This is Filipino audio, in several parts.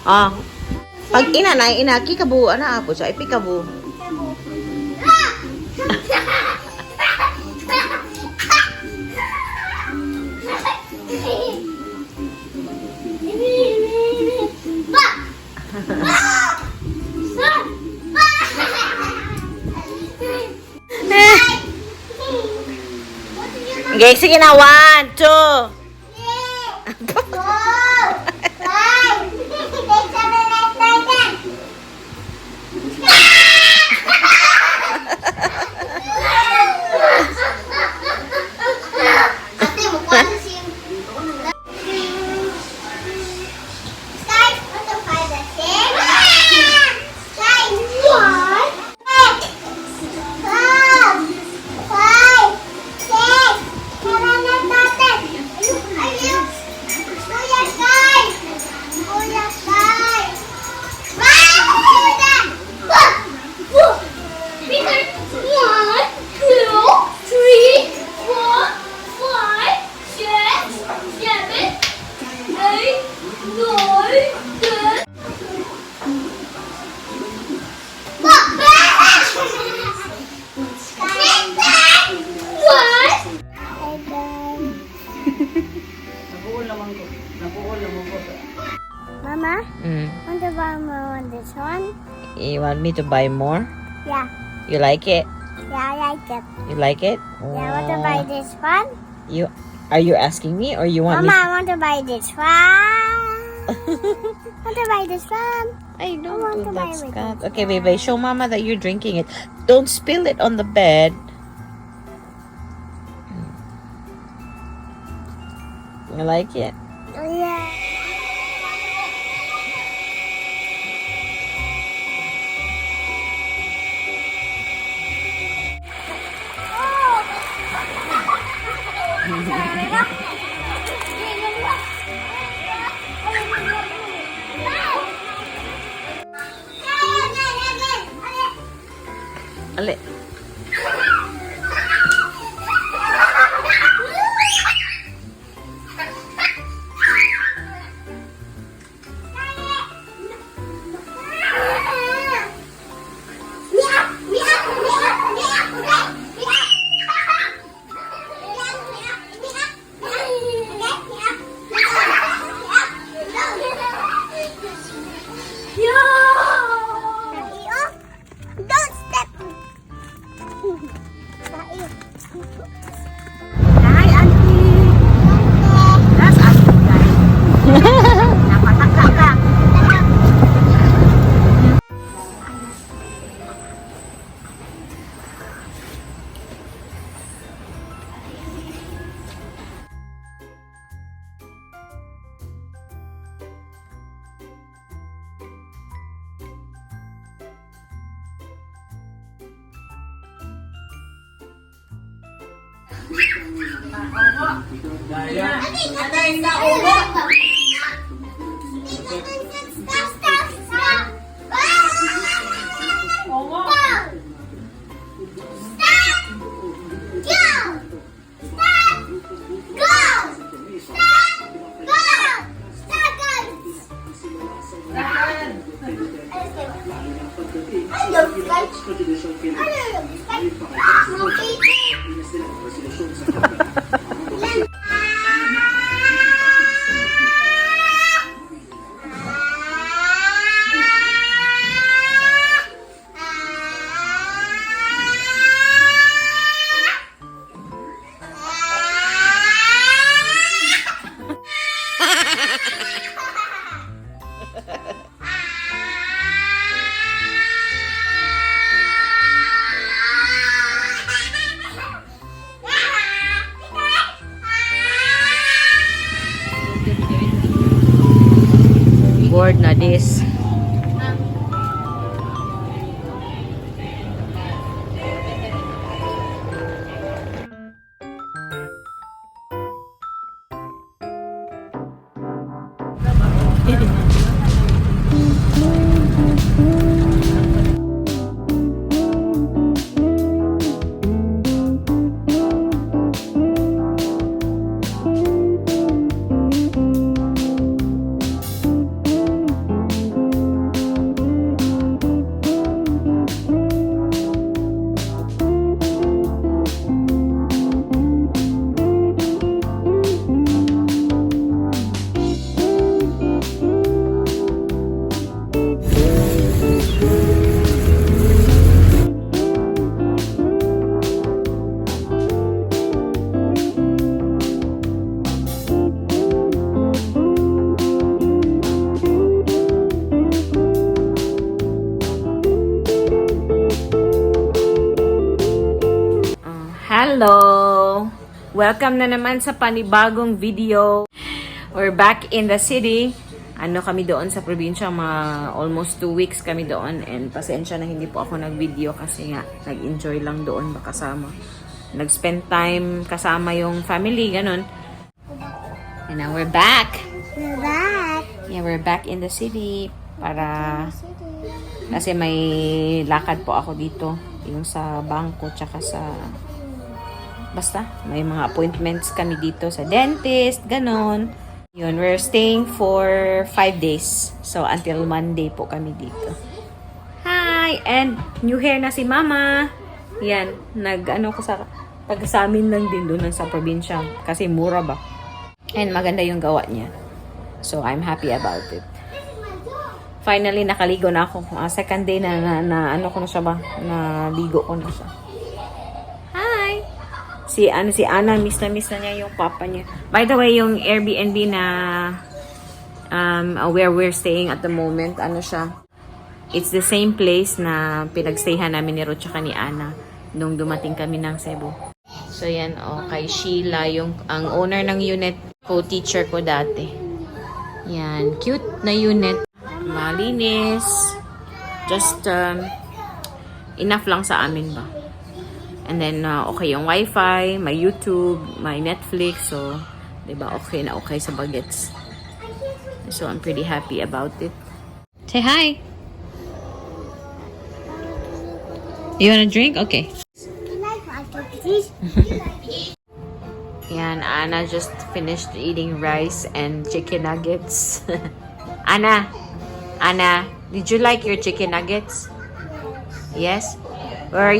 Ah, pag inanay, inaki kabu, ana apo siya, ipikabu. Okay, sige na. 1, 2. Mama, want to buy more on this one? You want me to buy more? Yeah. You like it? Yeah, I like it. You like it? Yeah, I want to buy this one. Are you asking me or you want Mama, me? I want to buy this one. Want to buy this one? I don't want do to that, buy with Scott. this Okay, baby, show Mama that you're drinking it. Don't spill it on the bed. You like it? Yeah. Ali. Don't step. Hi, Auntie. That's Auntie, guys. Napataka ka. Bored na this. Hello! Welcome na naman sa panibagong video. We're back in the city. Ano kami doon sa probinsya, almost 2 weeks kami doon. And pasensya na hindi po ako nag-video kasi nga, nag-enjoy lang doon kasama. Nag-spend time kasama yung family, ganun. And now we're back! We're back. Yeah, we're back in the city. Kasi may lakad po ako dito. Yung sa bangko, tsaka sa... Basta, may mga appointments kami dito sa dentist, ganon. Yun, we're staying for 5 days. So, until Monday po kami dito. Hi! And, new hair na si Mama. Yan, sa amin lang din doon sa probinsya. Kasi mura ba? And maganda yung gawa niya. So, I'm happy about it. Finally, nakaligo na ako. Second day na naligo ko na siya. Hi! Si Ana, miss na niya yung papa niya. By the way, yung Airbnb na where we're staying at the moment, it's the same place na pinagstayhan namin ni Ruth tsaka ni Ana nung dumating kami ng Cebu. So yan, kay Sheila, ang owner ng unit, co-teacher ko dati. Yan, cute na unit. Malinis. Just enough lang sa amin ba. And then, okay yung wifi, may YouTube, may Netflix. So, diba, okay na okay sa bagets. So, I'm pretty happy about it. Say hi! You wanna drink? Okay. Yan, Ana just finished eating rice and chicken nuggets. Ana, did you like your chicken nuggets? Yes? Where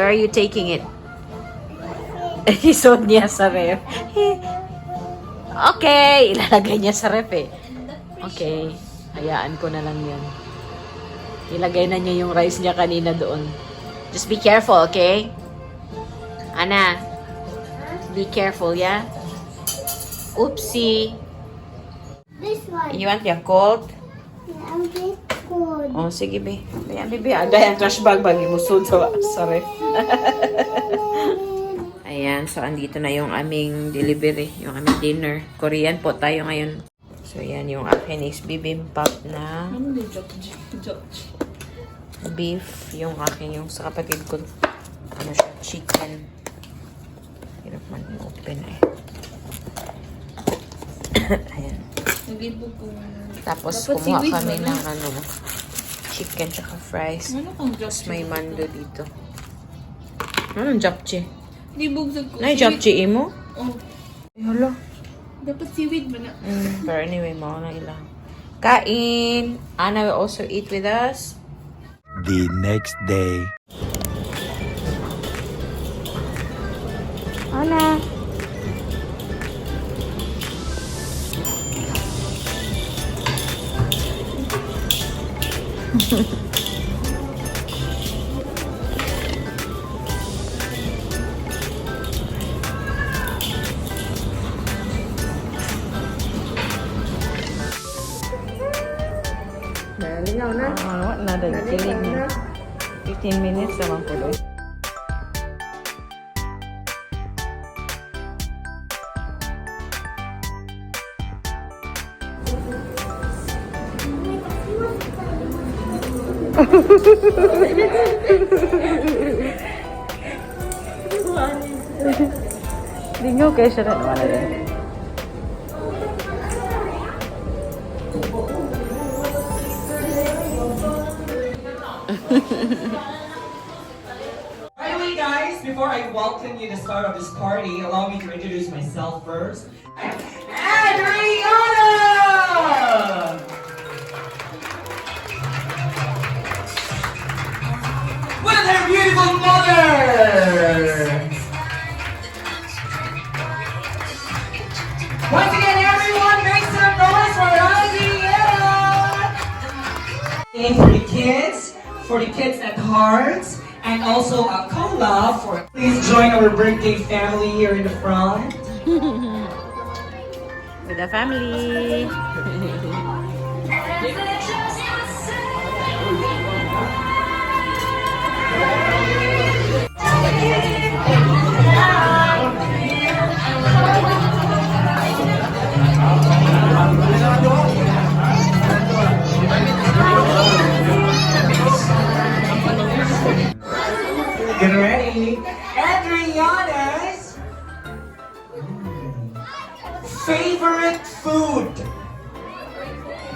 are you taking it? Isod niya sa ref. Okay, ilalagay niya sa ref eh. Okay, hayaan ko na lang yan. Ilagay na niya yung rice niya kanina doon. Just be careful, okay? Ana, be careful, yeah? Oopsie. This one. You want your cold? Yeah, I'm just cold. Oh, sige, be. Ayan, bebe. Ada yung trash bag. Bagi mo sa ref. Ayan, so andito na yung aming delivery. Yung aming dinner. Korean po tayo ngayon. So, ayan yung akin is bibimbap na beef. Yung akin, yung sa kapatid ko. Chicken. Hirap man open eh. Ayan. Tapos kumuha kami ng chicken tsaka fries. Tapos may mando dito. Anong japchae? Nay japchae mo? Oh. Ay, hala. Dapat seaweed ba na? Pero anyway, mao na ilang. Kain! Ana will also eat with us. The next day. Ana! Nalingaw na. Na kilig na. 15 minutes naman ko doon. Lingaw kayo siya na naman na rin. By the way, guys, before I welcome you to the start of this party, allow me to introduce myself first. Adriana! With her beautiful mother! Once again, everyone, make some noise for Adriana! And for the kids at heart, and also a cola for. Please join our birthday family here in the front. With the family. Get ready. Adriana's favorite food.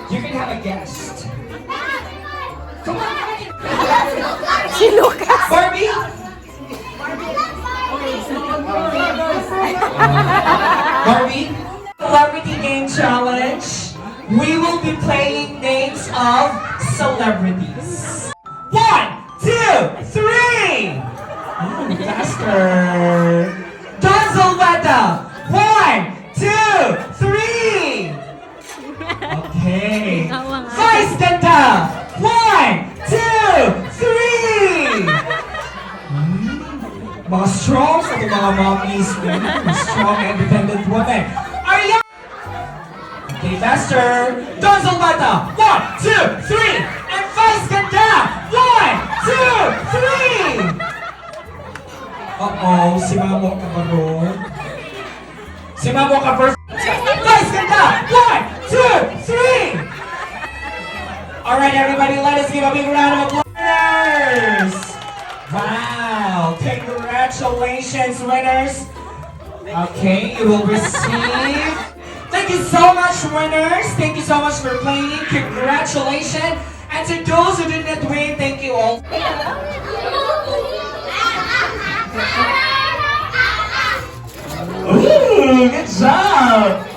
You can have a guest. Come on. Si Lucas. Barbie. Barbie. Celebrity Game Challenge. We will be playing names of celebrities. 1, 2, 3. Faster. Don Zolveta. 1, 2, 3. Okay. Vice Ganda. 1, 2, 3. Mga strong sa ating mga mommies. Strong, independent women. Ariana. Okay, faster. Don Zolveta. 1, 2, 3. And Vice Ganda. 1, 2, 3. Uh-oh, si Mamo ka ba ron? Si Mamo ka first. Vice Ganda. 1, 2, 3. Alright, everybody, let us give a big round of applause. Winners! Wow, congratulations, winners. Okay, you will receive. Thank you so much, winners. Thank you so much for playing. Congratulations. And to those who did not win, thank you all. Ooh, good job.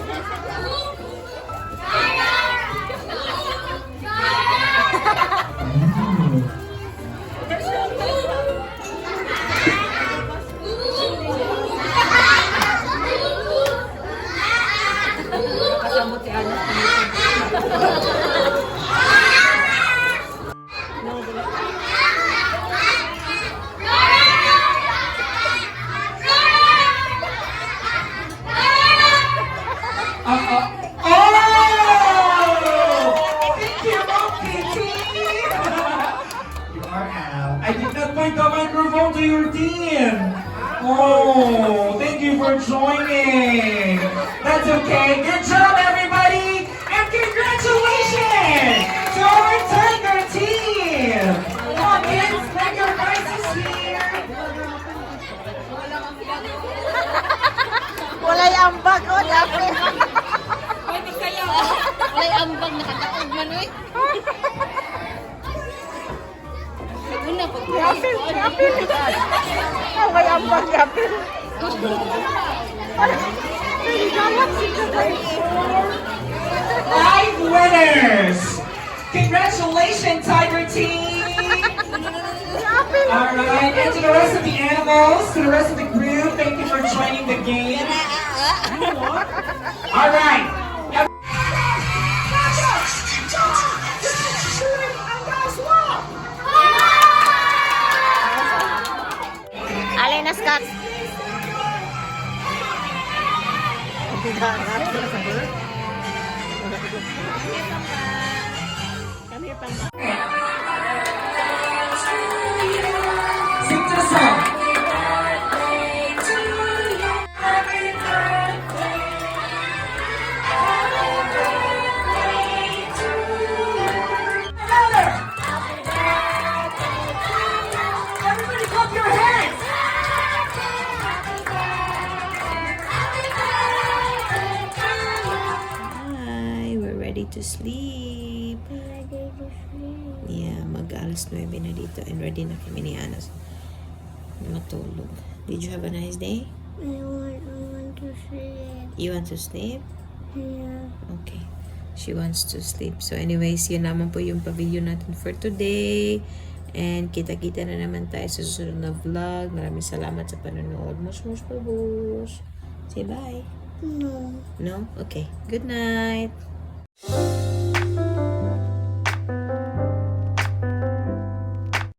I did not point the microphone to your team. Oh, thank you for joining. That's okay. Good job, everybody. And congratulations to our Tiger team. Come on, kids. Bring your prizes here. Walay ambag o, dapat. Walay ambag, nakatakog man eh. Yapil. Walay ambag, yapil. Five winners. Congratulations, Tiger team. All right, and to the rest of the animals, to the rest of the group, thank you for joining the game. All right. Alay na, Scott. Sing to the song. Everybody clap your hands. Hi, we're ready to sleep. Yeah, mag-alas 9 na dito and ready na kami ni Anas matulog. Did you have a nice day? I want to sleep. You want to sleep? Yeah. Okay. She wants to sleep. So anyways, yun naman po yung pa-video natin for today. And kita-kita na naman tayo sa susunod na vlog. Maraming salamat sa panonood. Mush, babush. Say bye. No. No? Okay. Good night.